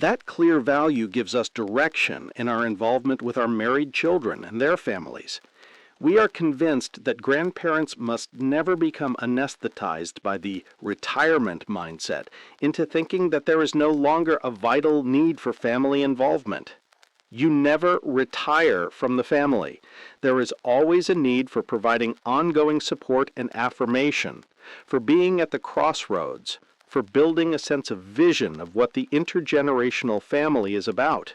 That clear value gives us direction in our involvement with our married children and their families. We are convinced that grandparents must never become anesthetized by the retirement mindset into thinking that there is no longer a vital need for family involvement. You never retire from the family. There is always a need for providing ongoing support and affirmation, for being at the crossroads, for building a sense of vision of what the intergenerational family is about.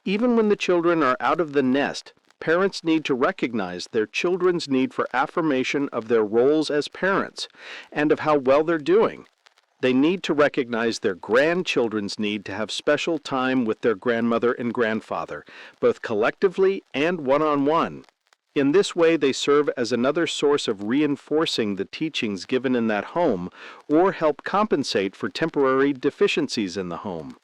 Even when the children are out of the nest, parents need to recognize their children's need for affirmation of their roles as parents and of how well they're doing. They need to recognize their grandchildren's need to have special time with their grandmother and grandfather, both collectively and one-on-one. In this way, they serve as another source of reinforcing the teachings given in that home or help compensate for temporary deficiencies in the home.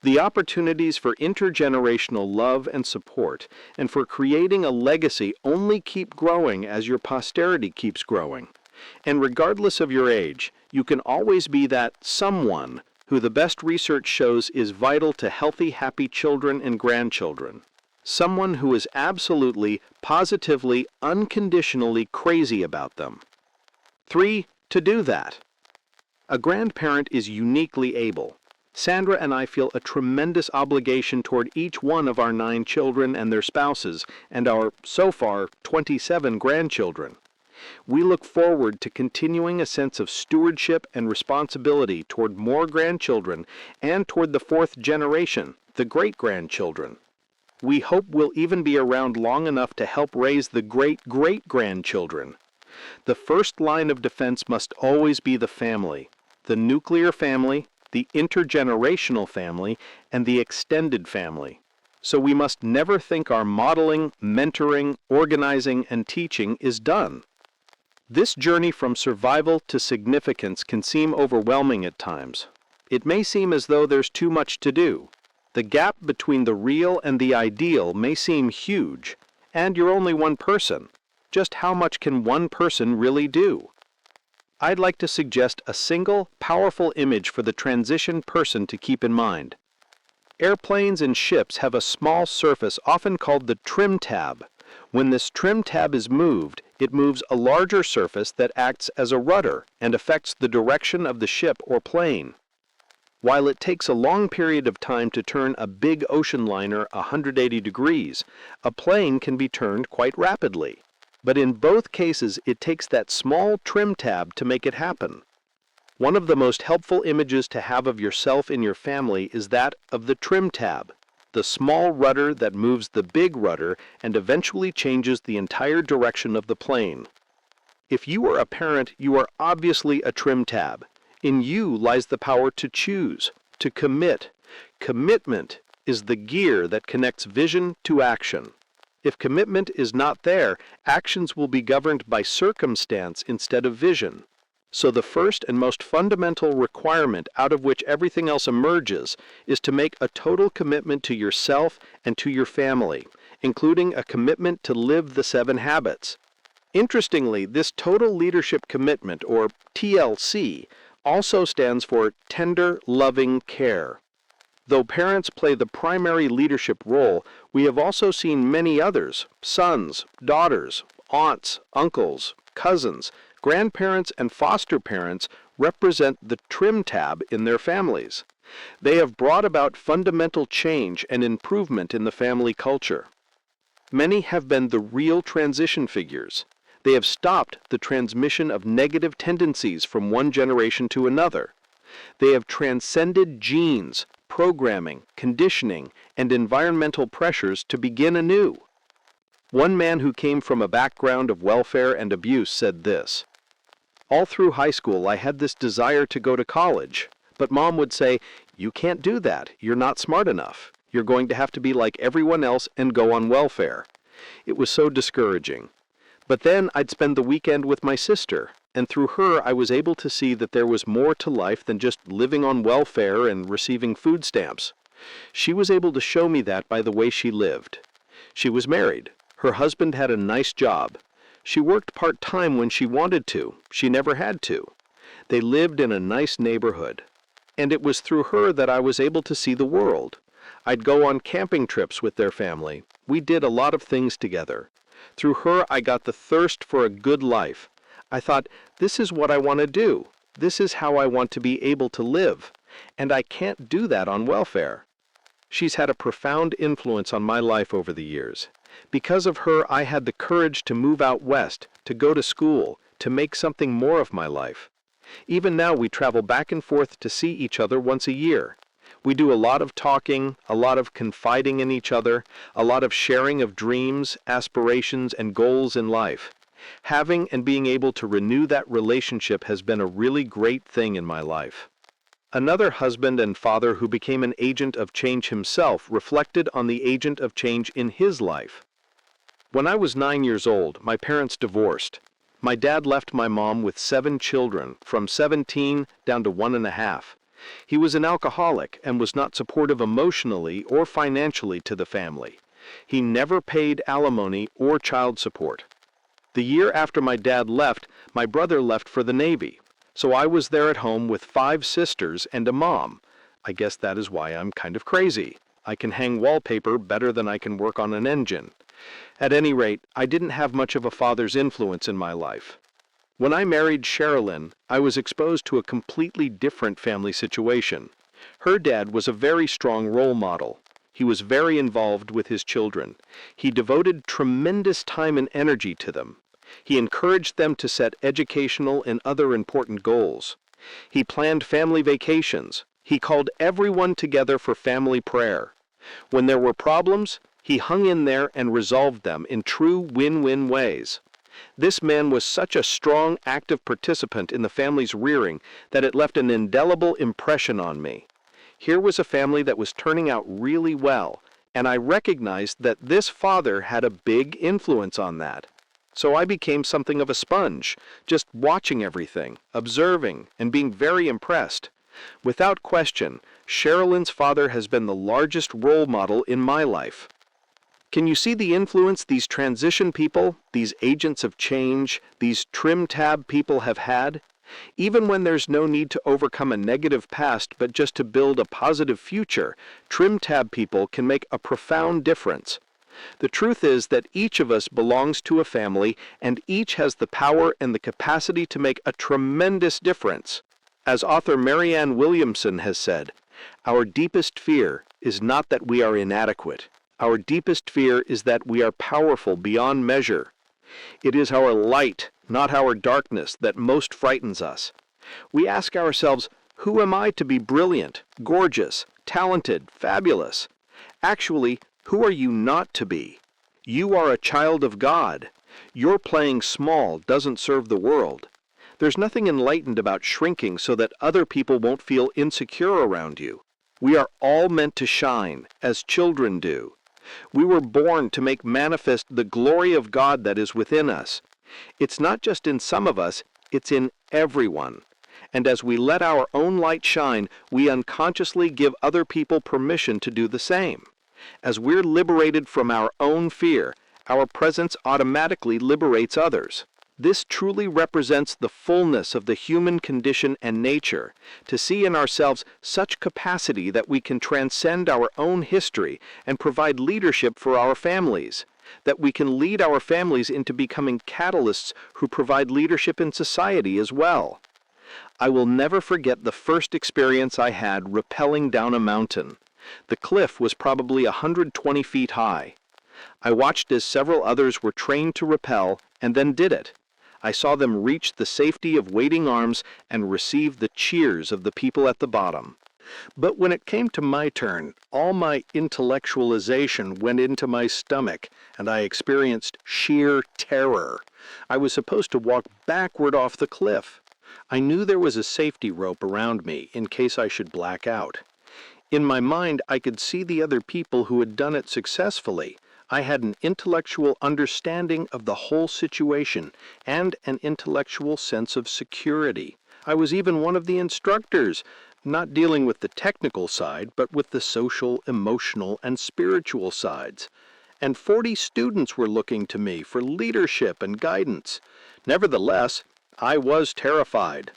The opportunities for intergenerational love and support and for creating a legacy only keep growing as your posterity keeps growing. And regardless of your age, you can always be that someone who the best research shows is vital to healthy, happy children and grandchildren. Someone who is absolutely, positively, unconditionally crazy about them. 3. To do that. A grandparent is uniquely able. Sandra and I feel a tremendous obligation toward each one of our 9 children and their spouses, and our, so far, 27 grandchildren. We look forward to continuing a sense of stewardship and responsibility toward more grandchildren and toward the 4th generation, the great-grandchildren. We hope we'll even be around long enough to help raise the great-great-grandchildren. The first line of defense must always be the family, the nuclear family, the intergenerational family, and the extended family. So we must never think our modeling, mentoring, organizing, and teaching is done. This journey from survival to significance can seem overwhelming at times. It may seem as though there's too much to do. The gap between the real and the ideal may seem huge, and you're only one person. Just how much can one person really do? I'd like to suggest a single, powerful image for the transition person to keep in mind. Airplanes and ships have a small surface often called the trim tab. When this trim tab is moved, it moves a larger surface that acts as a rudder and affects the direction of the ship or plane. While it takes a long period of time to turn a big ocean liner 180 degrees, a plane can be turned quite rapidly. But in both cases, it takes that small trim tab to make it happen. One of the most helpful images to have of yourself in your family is that of the trim tab, the small rudder that moves the big rudder and eventually changes the entire direction of the plane. If you are a parent, you are obviously a trim tab. In you lies the power to choose, to commit. Commitment is the gear that connects vision to action. If commitment is not there, actions will be governed by circumstance instead of vision. So the first and most fundamental requirement out of which everything else emerges is to make a total commitment to yourself and to your family, including a commitment to live the 7 habits. Interestingly, this total leadership commitment, or TLC, also stands for tender, loving care. Though parents play the primary leadership role, we have also seen many others, sons, daughters, aunts, uncles, cousins, grandparents, and foster parents represent the trim tab in their families. They have brought about fundamental change and improvement in the family culture. Many have been the real transition figures. They have stopped the transmission of negative tendencies from one generation to another. They have transcended genes, programming, conditioning, and environmental pressures to begin anew. One man who came from a background of welfare and abuse said this: "All through high school I had this desire to go to college, but Mom would say, 'You can't do that, you're not smart enough. You're going to have to be like everyone else and go on welfare.' It was so discouraging. But then I'd spend the weekend with my sister, and through her I was able to see that there was more to life than just living on welfare and receiving food stamps. She was able to show me that by the way she lived. She was married. Her husband had a nice job. She worked part-time when she wanted to. She never had to. They lived in a nice neighborhood. And it was through her that I was able to see the world. I'd go on camping trips with their family. We did a lot of things together. Through her, I got the thirst for a good life. I thought, this is what I want to do. This is how I want to be able to live. And I can't do that on welfare. She's had a profound influence on my life over the years. Because of her, I had the courage to move out west, to go to school, to make something more of my life. Even now, we travel back and forth to see each other once a year. We do a lot of talking, a lot of confiding in each other, a lot of sharing of dreams, aspirations, and goals in life. Having and being able to renew that relationship has been a really great thing in my life. Another husband and father who became an agent of change himself reflected on the agent of change in his life. When I was 9 years old, my parents divorced. My dad left my mom with 7 children, from 17 down to 1.5. He was an alcoholic and was not supportive emotionally or financially to the family. He never paid alimony or child support. The year after my dad left, my brother left for the Navy. So I was there at home with 5 sisters and a mom. I guess that is why I'm kind of crazy. I can hang wallpaper better than I can work on an engine. At any rate, I didn't have much of a father's influence in my life. When I married Sherilyn, I was exposed to a completely different family situation. Her dad was a very strong role model. He was very involved with his children. He devoted tremendous time and energy to them. He encouraged them to set educational and other important goals. He planned family vacations. He called everyone together for family prayer. When there were problems, he hung in there and resolved them in true win-win ways. This man was such a strong, active participant in the family's rearing that it left an indelible impression on me. Here was a family that was turning out really well, and I recognized that this father had a big influence on that. So I became something of a sponge, just watching everything, observing, and being very impressed. Without question, Sherilyn's father has been the largest role model in my life. Can you see the influence these transition people, these agents of change, these trim tab people have had? Even when there's no need to overcome a negative past but just to build a positive future, trim tab people can make a profound difference. The truth is that each of us belongs to a family, and each has the power and the capacity to make a tremendous difference. As author Marianne Williamson has said, our deepest fear is not that we are inadequate. Our deepest fear is that we are powerful beyond measure. It is our light, not our darkness, that most frightens us. We ask ourselves, who am I to be brilliant, gorgeous, talented, fabulous? Actually, who are you not to be? You are a child of God. Your playing small doesn't serve the world. There's nothing enlightened about shrinking so that other people won't feel insecure around you. We are all meant to shine, as children do. We were born to make manifest the glory of God that is within us. It's not just in some of us, it's in everyone. And as we let our own light shine, we unconsciously give other people permission to do the same. As we're liberated from our own fear, our presence automatically liberates others. This truly represents the fullness of the human condition and nature, to see in ourselves such capacity that we can transcend our own history and provide leadership for our families, that we can lead our families into becoming catalysts who provide leadership in society as well. I will never forget the first experience I had rappelling down a mountain. The cliff was probably 120 feet high. I watched as several others were trained to rappel and then did it. I saw them reach the safety of waiting arms and receive the cheers of the people at the bottom. But when it came to my turn, all my intellectualization went into my stomach, and I experienced sheer terror. I was supposed to walk backward off the cliff. I knew there was a safety rope around me in case I should black out. In my mind, I could see the other people who had done it successfully. I had an intellectual understanding of the whole situation and an intellectual sense of security. I was even one of the instructors, not dealing with the technical side, but with the social, emotional, and spiritual sides. And 40 students were looking to me for leadership and guidance. Nevertheless, I was terrified.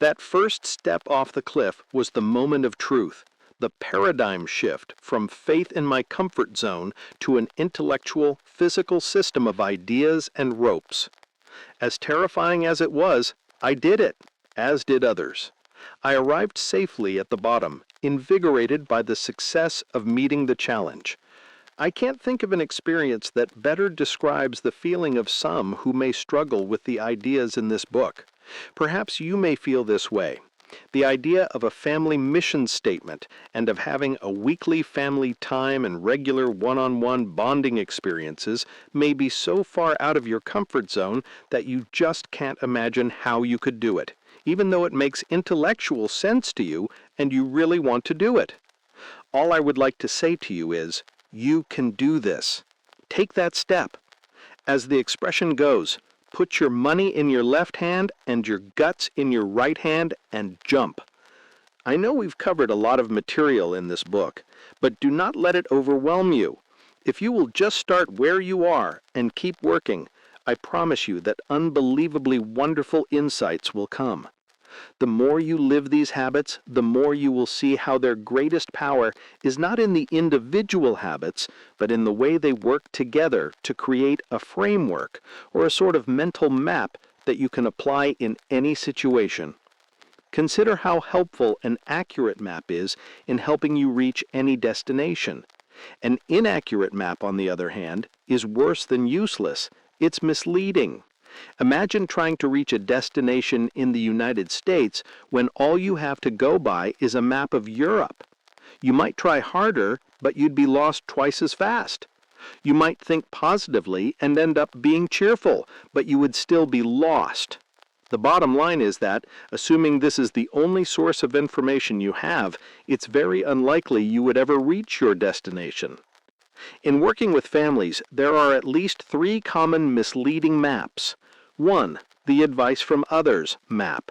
That first step off the cliff was the moment of truth, the paradigm shift from faith in my comfort zone to an intellectual, physical system of ideas and ropes. As terrifying as it was, I did it, as did others. I arrived safely at the bottom, invigorated by the success of meeting the challenge. I can't think of an experience that better describes the feeling of some who may struggle with the ideas in this book. Perhaps you may feel this way. The idea of a family mission statement and of having a weekly family time and regular one-on-one bonding experiences may be so far out of your comfort zone that you just can't imagine how you could do it, even though it makes intellectual sense to you and you really want to do it. All I would like to say to you is, you can do this. Take that step. As the expression goes, put your money in your left hand and your guts in your right hand and jump. I know we've covered a lot of material in this book, but do not let it overwhelm you. If you will just start where you are and keep working, I promise you that unbelievably wonderful insights will come. The more you live these habits, the more you will see how their greatest power is not in the individual habits, but in the way they work together to create a framework or a sort of mental map that you can apply in any situation. Consider how helpful an accurate map is in helping you reach any destination. An inaccurate map, on the other hand, is worse than useless. It's misleading. Imagine trying to reach a destination in the United States when all you have to go by is a map of Europe. You might try harder, but you'd be lost twice as fast. You might think positively and end up being cheerful, but you would still be lost. The bottom line is that, assuming this is the only source of information you have, it's very unlikely you would ever reach your destination. In working with families, there are at least 3 common misleading maps. 1. The advice from others map.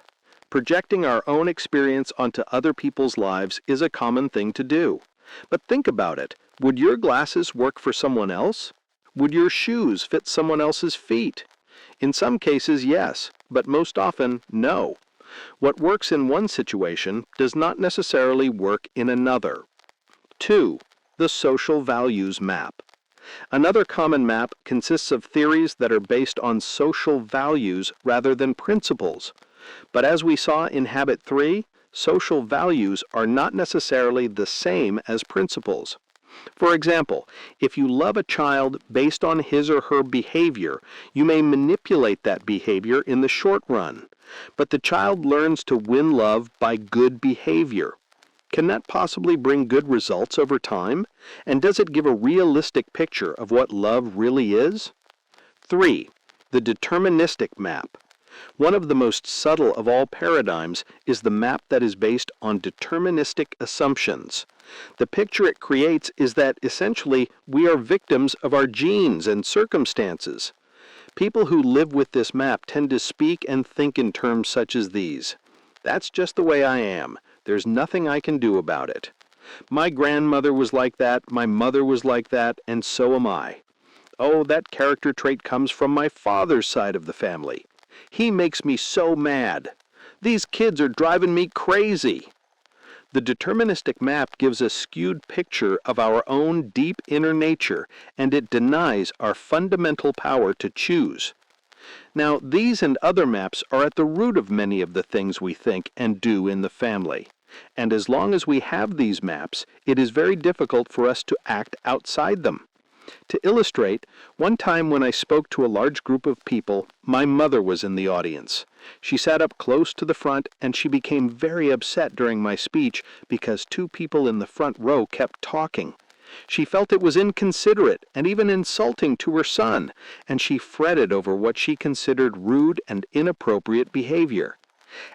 Projecting our own experience onto other people's lives is a common thing to do. But think about it. Would your glasses work for someone else? Would your shoes fit someone else's feet? In some cases, yes, but most often, no. What works in one situation does not necessarily work in another. 2. The social values map. Another common map consists of theories that are based on social values rather than principles. But as we saw in Habit 3, social values are not necessarily the same as principles. For example, if you love a child based on his or her behavior, you may manipulate that behavior in the short run. But the child learns to win love by good behavior. Can that possibly bring good results over time? And does it give a realistic picture of what love really is? 3. The deterministic map. One of the most subtle of all paradigms is the map that is based on deterministic assumptions. The picture it creates is that essentially we are victims of our genes and circumstances. People who live with this map tend to speak and think in terms such as these. That's just the way I am. There's nothing I can do about it. My grandmother was like that, my mother was like that, and so am I. Oh, that character trait comes from my father's side of the family. He makes me so mad. These kids are driving me crazy. The deterministic map gives a skewed picture of our own deep inner nature, and it denies our fundamental power to choose. Now, these and other maps are at the root of many of the things we think and do in the family. And as long as we have these maps, it is very difficult for us to act outside them. To illustrate, one time when I spoke to a large group of people, my mother was in the audience. She sat up close to the front, and she became very upset during my speech because 2 people in the front row kept talking. She felt it was inconsiderate and even insulting to her son, and she fretted over what she considered rude and inappropriate behavior.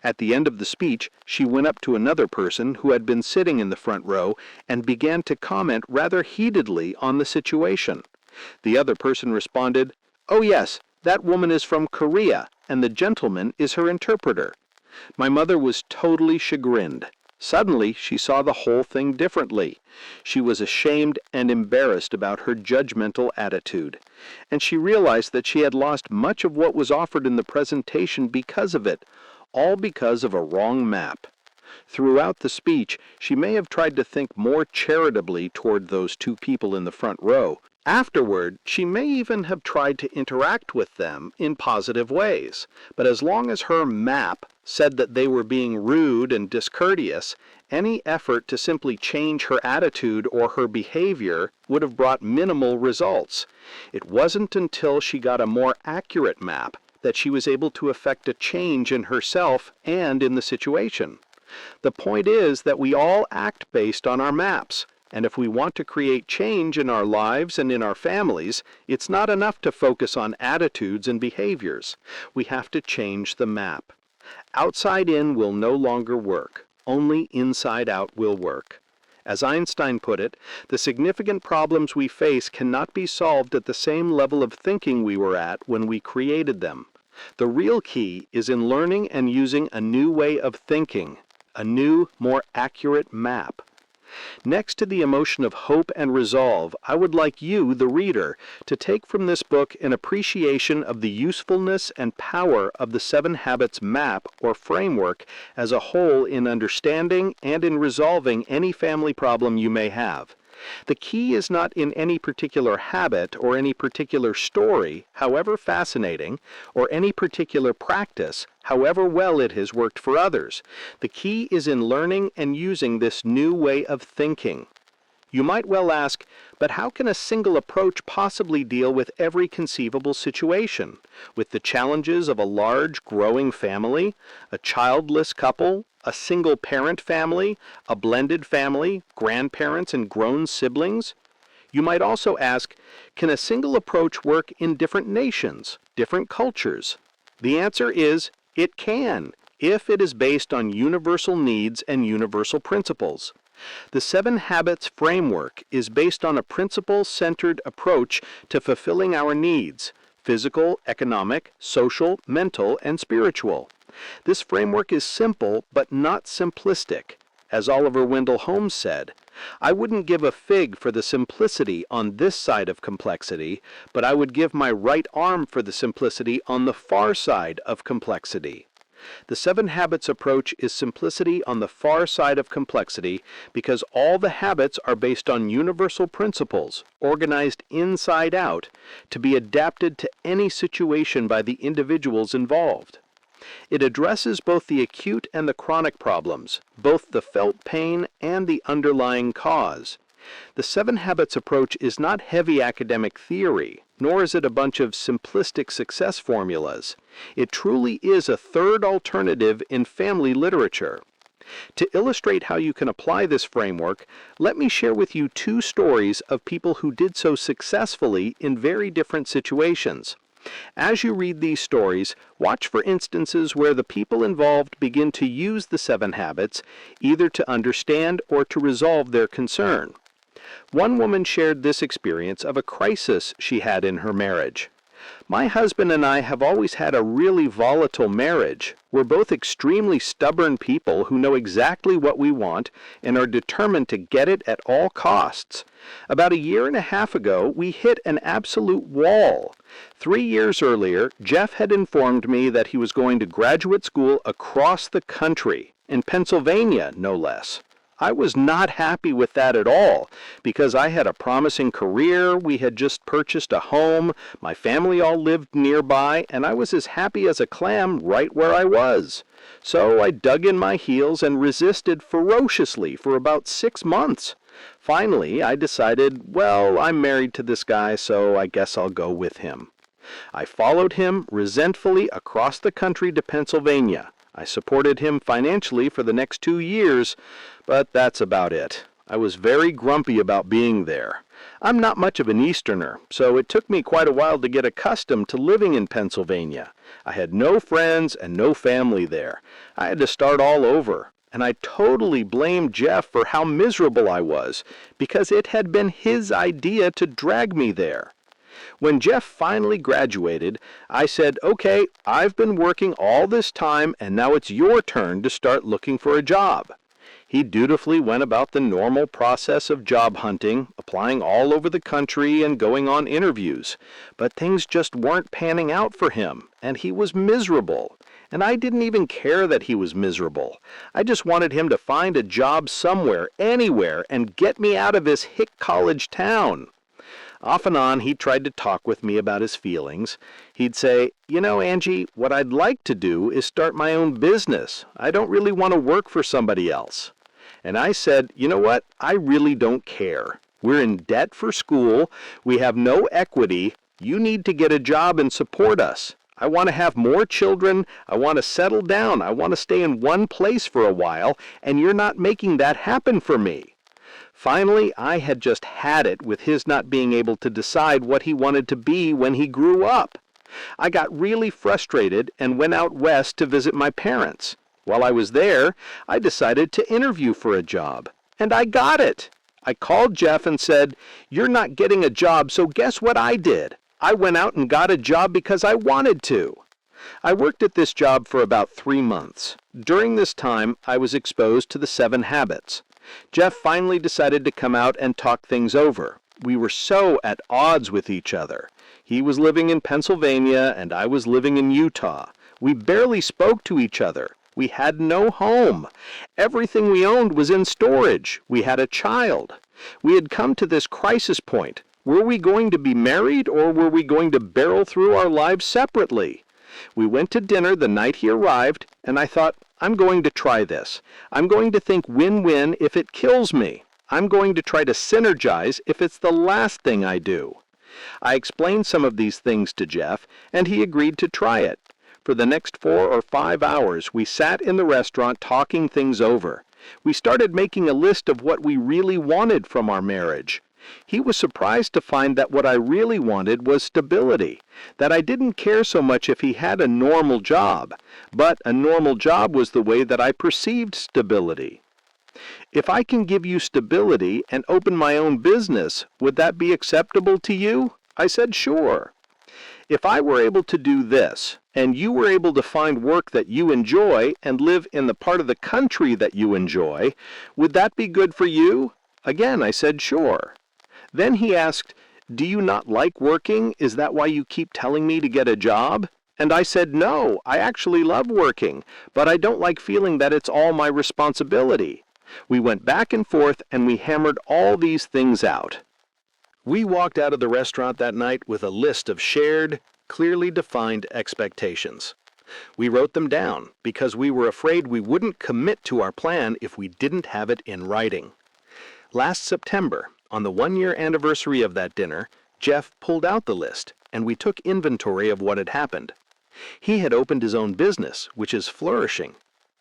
At the end of the speech, she went up to another person who had been sitting in the front row and began to comment rather heatedly on the situation. The other person responded, "Oh yes, that woman is from Korea, and the gentleman is her interpreter." My mother was totally chagrined. Suddenly, she saw the whole thing differently. She was ashamed and embarrassed about her judgmental attitude, and she realized that she had lost much of what was offered in the presentation because of it. all because of a wrong map. Throughout the speech, she may have tried to think more charitably toward those two people in the front row. Afterward, she may even have tried to interact with them in positive ways, but as long as her map said that they were being rude and discourteous, any effort to simply change her attitude or her behavior would have brought minimal results. It wasn't until she got a more accurate map that she was able to effect a change in herself and in the situation. The point is that we all act based on our maps. And if we want to create change in our lives and in our families, it's not enough to focus on attitudes and behaviors. We have to change the map. Outside in will no longer work. Only inside out will work. As Einstein put it, the significant problems we face cannot be solved at the same level of thinking we were at when we created them. The real key is in learning and using a new way of thinking, a new, more accurate map. Next to the emotion of hope and resolve, I would like you, the reader, to take from this book an appreciation of the usefulness and power of the 7 Habits map or framework as a whole in understanding and in resolving any family problem you may have. The key is not in any particular habit or any particular story, however fascinating, or any particular practice, however well it has worked for others. The key is in learning and using this new way of thinking. You might well ask, but how can a single approach possibly deal with every conceivable situation? With the challenges of a large, growing family, a childless couple, a single-parent family, a blended family, grandparents and grown siblings? You might also ask, can a single approach work in different nations, different cultures? The answer is, it can, if it is based on universal needs and universal principles. The 7 Habits framework is based on a principle-centered approach to fulfilling our needs, physical, economic, social, mental, and spiritual. This framework is simple, but not simplistic. As Oliver Wendell Holmes said, I wouldn't give a fig for the simplicity on this side of complexity, but I would give my right arm for the simplicity on the far side of complexity. The 7 Habits approach is simplicity on the far side of complexity because all the habits are based on universal principles, organized inside out, to be adapted to any situation by the individuals involved. It addresses both the acute and the chronic problems, both the felt pain and the underlying cause. The 7 Habits approach is not heavy academic theory, nor is it a bunch of simplistic success formulas. It truly is a third alternative in family literature. To illustrate how you can apply this framework, let me share with you 2 stories of people who did so successfully in very different situations. As you read these stories, watch for instances where the people involved begin to use the 7 Habits, either to understand or to resolve their concern. One woman shared this experience of a crisis she had in her marriage. My husband and I have always had a really volatile marriage. We're both extremely stubborn people who know exactly what we want and are determined to get it at all costs. About 1.5 years ago, we hit an absolute wall. 3 years earlier, Jeff had informed me that he was going to graduate school across the country, in Pennsylvania, no less. I was not happy with that at all, because I had a promising career, we had just purchased a home, my family all lived nearby, and I was as happy as a clam right where I was. So I dug in my heels and resisted ferociously for about 6 months. Finally, I decided, well, I'm married to this guy, so I guess I'll go with him. I followed him resentfully across the country to Pennsylvania. I supported him financially for the next 2 years, but that's about it. I was very grumpy about being there. I'm not much of an Easterner, so it took me quite a while to get accustomed to living in Pennsylvania. I had no friends and no family there. I had to start all over, and I totally blamed Jeff for how miserable I was, because it had been his idea to drag me there. When Jeff finally graduated, I said, okay, I've been working all this time and now it's your turn to start looking for a job. He dutifully went about the normal process of job hunting, applying all over the country and going on interviews. But things just weren't panning out for him, and he was miserable. And I didn't even care that he was miserable. I just wanted him to find a job somewhere, anywhere, and get me out of this hick college town. Off and on, he tried to talk with me about his feelings. He'd say, "You know, Angie, what I'd like to do is start my own business. I don't really want to work for somebody else." And I said, "You know what? I really don't care. We're in debt for school. We have no equity. You need to get a job and support us. I want to have more children. I want to settle down. I want to stay in one place for a while, and you're not making that happen for me." Finally, I had just had it with his not being able to decide what he wanted to be when he grew up. I got really frustrated and went out west to visit my parents. While I was there, I decided to interview for a job. And I got it. I called Jeff and said, "You're not getting a job, so guess what I did? I went out and got a job because I wanted to." I worked at this job for about 3 months. During this time, I was exposed to the 7 habits. Jeff finally decided to come out and talk things over. We were so at odds with each other. He was living in Pennsylvania and I was living in Utah. We barely spoke to each other. We had no home. Everything we owned was in storage. We had a child. We had come to this crisis point. Were we going to be married or were we going to barrel through our lives separately? We went to dinner the night he arrived, and I thought, I'm going to try this. I'm going to think win-win if it kills me. I'm going to try to synergize if it's the last thing I do. I explained some of these things to Jeff, and he agreed to try it. For the next 4 or 5 hours, we sat in the restaurant talking things over. We started making a list of what we really wanted from our marriage. He was surprised to find that what I really wanted was stability, that I didn't care so much if he had a normal job, but a normal job was the way that I perceived stability. "If I can give you stability and open my own business, would that be acceptable to you?" I said, "Sure." "If I were able to do this, and you were able to find work that you enjoy and live in the part of the country that you enjoy, would that be good for you?" Again, I said, "Sure." Then he asked, "Do you not like working? Is that why you keep telling me to get a job?" And I said, "No, I actually love working, but I don't like feeling that it's all my responsibility." We went back and forth and we hammered all these things out. We walked out of the restaurant that night with a list of shared, clearly defined expectations. We wrote them down because we were afraid we wouldn't commit to our plan if we didn't have it in writing. Last September, on the 1-year anniversary of that dinner, Jeff pulled out the list, and we took inventory of what had happened. He had opened his own business, which is flourishing.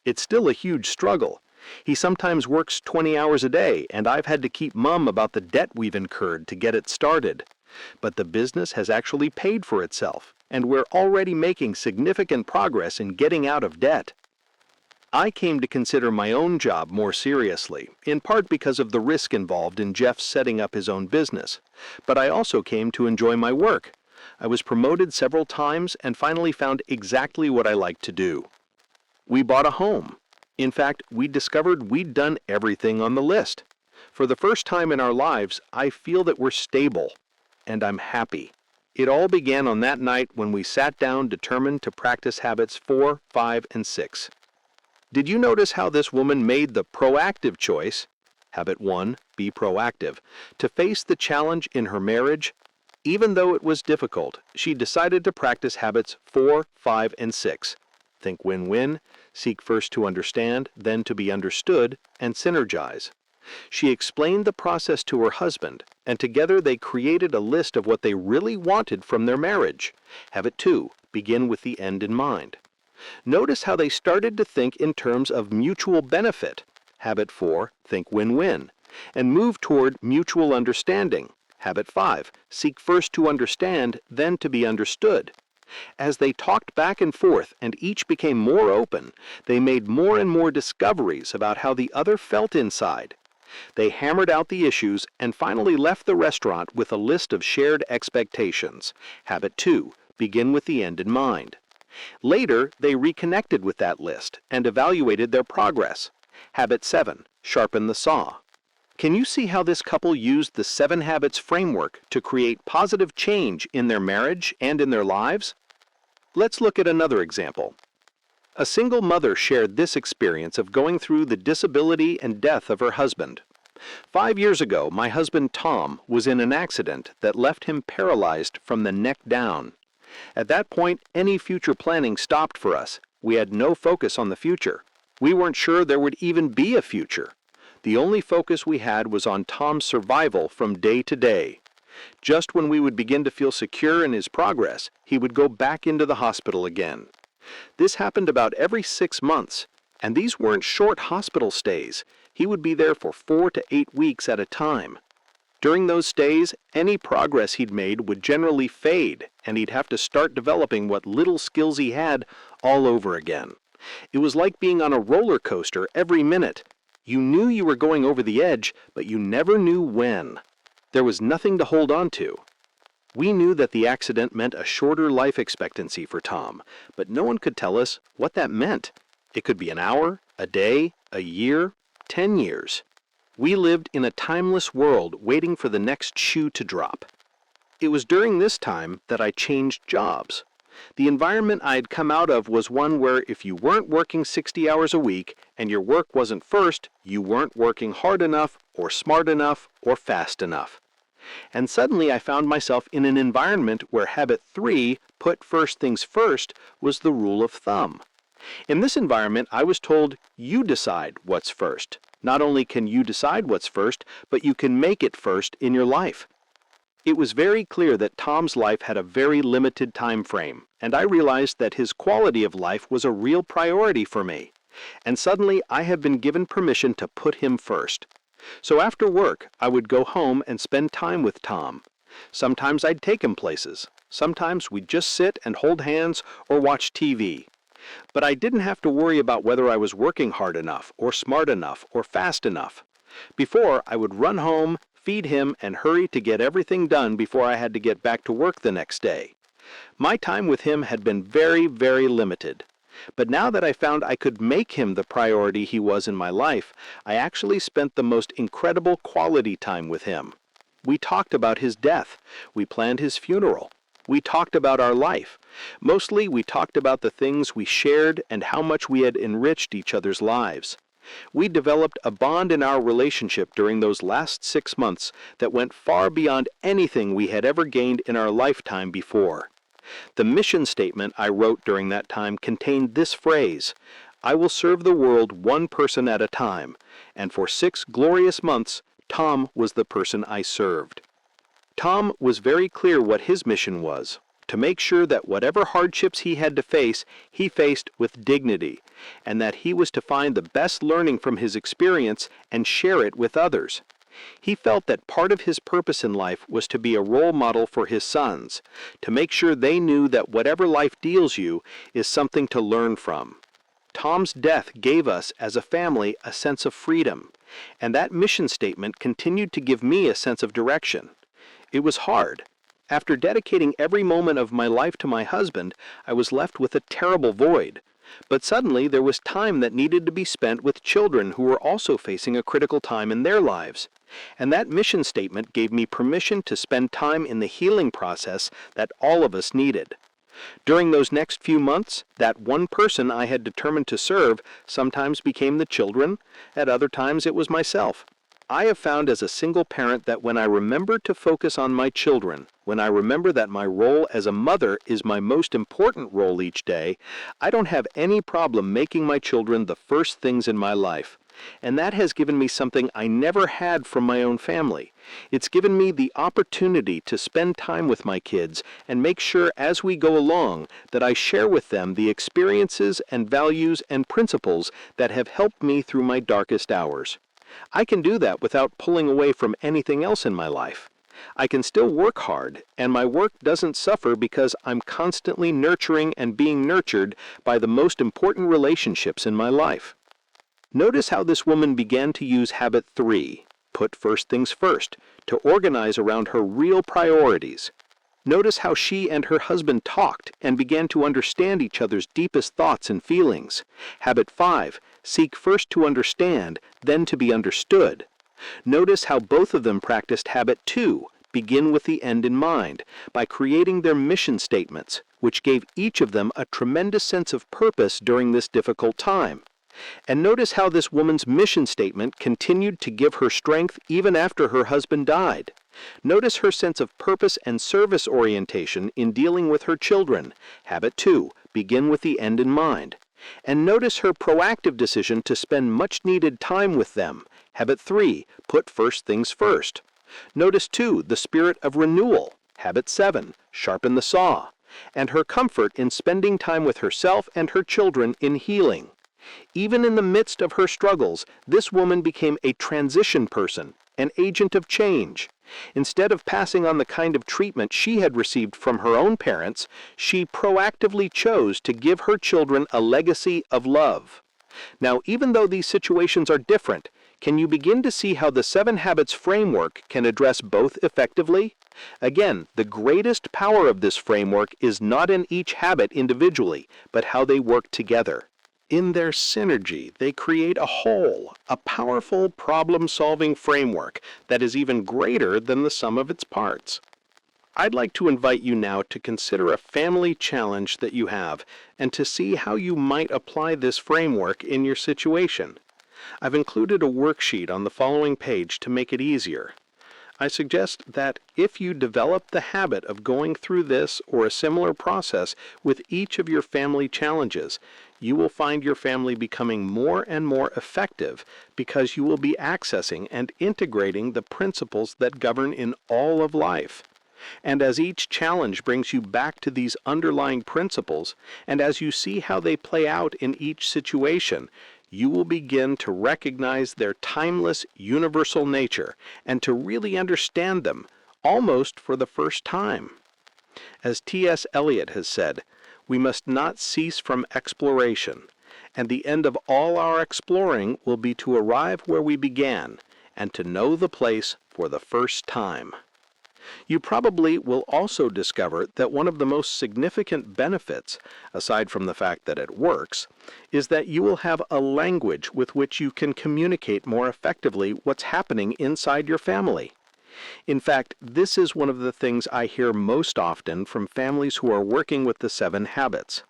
It's still a huge struggle. He sometimes works 20 hours a day, and I've had to keep mum about the debt we've incurred to get it started. But the business has actually paid for itself, and we're already making significant progress in getting out of debt. I came to consider my own job more seriously, in part because of the risk involved in Jeff setting up his own business. But I also came to enjoy my work. I was promoted several times and finally found exactly what I like to do. We bought a home. In fact, we discovered we'd done everything on the list. For the first time in our lives, I feel that we're stable, and I'm happy. It all began on that night when we sat down determined to practice habits 4, 5, and 6. Did you notice how this woman made the proactive choice, habit 1, be proactive, to face the challenge in her marriage? Even though it was difficult, she decided to practice habits 4, 5, and 6. Think win-win, seek first to understand, then to be understood, and synergize. She explained the process to her husband, and together they created a list of what they really wanted from their marriage. Habit 2, begin with the end in mind. Notice how they started to think in terms of mutual benefit. Habit 4, think win-win, and move toward mutual understanding. Habit 5, seek first to understand, then to be understood. As they talked back and forth and each became more open, they made more and more discoveries about how the other felt inside. They hammered out the issues and finally left the restaurant with a list of shared expectations. Habit 2, begin with the end in mind. Later, they reconnected with that list and evaluated their progress. Habit 7, sharpen the saw. Can you see how this couple used the 7 Habits framework to create positive change in their marriage and in their lives? Let's look at another example. A single mother shared this experience of going through the disability and death of her husband. 5 years ago, my husband Tom was in an accident that left him paralyzed from the neck down. At that point, any future planning stopped for us. We had no focus on the future. We weren't sure there would even be a future. The only focus we had was on Tom's survival from day to day. Just when we would begin to feel secure in his progress, he would go back into the hospital again. This happened about every 6 months, and these weren't short hospital stays. He would be there for 4 to 8 weeks at a time. During those stays, any progress he'd made would generally fade, and he'd have to start developing what little skills he had all over again. It was like being on a roller coaster every minute. You knew you were going over the edge, but you never knew when. There was nothing to hold on to. We knew that the accident meant a shorter life expectancy for Tom, but no one could tell us what that meant. It could be an hour, a day, a year, 10 years. We lived in a timeless world waiting for the next shoe to drop. It was during this time that I changed jobs. The environment I had come out of was one where if you weren't working 60 hours a week and your work wasn't first, you weren't working hard enough or smart enough or fast enough. And suddenly I found myself in an environment where habit 3, put first things first, was the rule of thumb. In this environment, I was told, you decide what's first. Not only can you decide what's first, but you can make it first in your life. It was very clear that Tom's life had a very limited time frame, and I realized that his quality of life was a real priority for me. And suddenly I have been given permission to put him first. So after work, I would go home and spend time with Tom. Sometimes I'd take him places. Sometimes we'd just sit and hold hands or watch TV. But I didn't have to worry about whether I was working hard enough or smart enough or fast enough. Before, I would run home, feed him, and hurry to get everything done before I had to get back to work the next day. My time with him had been very, very limited. But now that I found I could make him the priority he was in my life, I actually spent the most incredible quality time with him. We talked about his death. We planned his funeral. We talked about our life. Mostly, we talked about the things we shared and how much we had enriched each other's lives. We developed a bond in our relationship during those last 6 months that went far beyond anything we had ever gained in our lifetime before. The mission statement I wrote during that time contained this phrase, "I will serve the world one person at a time," and for 6 glorious months, Tom was the person I served. Tom was very clear what his mission was, to make sure that whatever hardships he had to face, he faced with dignity, and that he was to find the best learning from his experience and share it with others. He felt that part of his purpose in life was to be a role model for his sons, to make sure they knew that whatever life deals you is something to learn from. Tom's death gave us, as a family, a sense of freedom, and that mission statement continued to give me a sense of direction. It was hard. After dedicating every moment of my life to my husband, I was left with a terrible void. But suddenly there was time that needed to be spent with children who were also facing a critical time in their lives. And that mission statement gave me permission to spend time in the healing process that all of us needed. During those next few months, that one person I had determined to serve sometimes became the children, at other times it was myself. I have found as a single parent that when I remember to focus on my children, when I remember that my role as a mother is my most important role each day, I don't have any problem making my children the first things in my life. And that has given me something I never had from my own family. It's given me the opportunity to spend time with my kids and make sure as we go along that I share with them the experiences and values and principles that have helped me through my darkest hours. I can do that without pulling away from anything else in my life. I can still work hard, and my work doesn't suffer because I'm constantly nurturing and being nurtured by the most important relationships in my life. Notice how this woman began to use habit 3, put first things first, to organize around her real priorities. Notice how she and her husband talked and began to understand each other's deepest thoughts and feelings. Habit 5, seek first to understand, then to be understood. Notice how both of them practiced habit 2, begin with the end in mind by creating their mission statements, which gave each of them a tremendous sense of purpose during this difficult time. And notice how this woman's mission statement continued to give her strength even after her husband died. Notice her sense of purpose and service orientation in dealing with her children. Habit 2, begin with the end in mind. And notice her proactive decision to spend much-needed time with them. Habit 3, put first things first. Notice, too, the spirit of renewal. Habit 7, sharpen the saw. And her comfort in spending time with herself and her children in healing. Even in the midst of her struggles, this woman became a transition person, an agent of change. Instead of passing on the kind of treatment she had received from her own parents, she proactively chose to give her children a legacy of love. Now, even though these situations are different, can you begin to see how the 7 Habits framework can address both effectively? Again, the greatest power of this framework is not in each habit individually, but how they work together. In their synergy, they create a whole, a powerful problem-solving framework that is even greater than the sum of its parts. I'd like to invite you now to consider a family challenge that you have and to see how you might apply this framework in your situation. I've included a worksheet on the following page to make it easier. I suggest that if you develop the habit of going through this or a similar process with each of your family challenges, you will find your family becoming more and more effective because you will be accessing and integrating the principles that govern in all of life. And as each challenge brings you back to these underlying principles, and as you see how they play out in each situation, you will begin to recognize their timeless, universal nature and to really understand them, almost for the first time. As T.S. Eliot has said, we must not cease from exploration, and the end of all our exploring will be to arrive where we began and to know the place for the first time. You probably will also discover that one of the most significant benefits, aside from the fact that it works, is that you will have a language with which you can communicate more effectively what's happening inside your family. In fact, this is one of the things I hear most often from families who are working with the 7 Habits.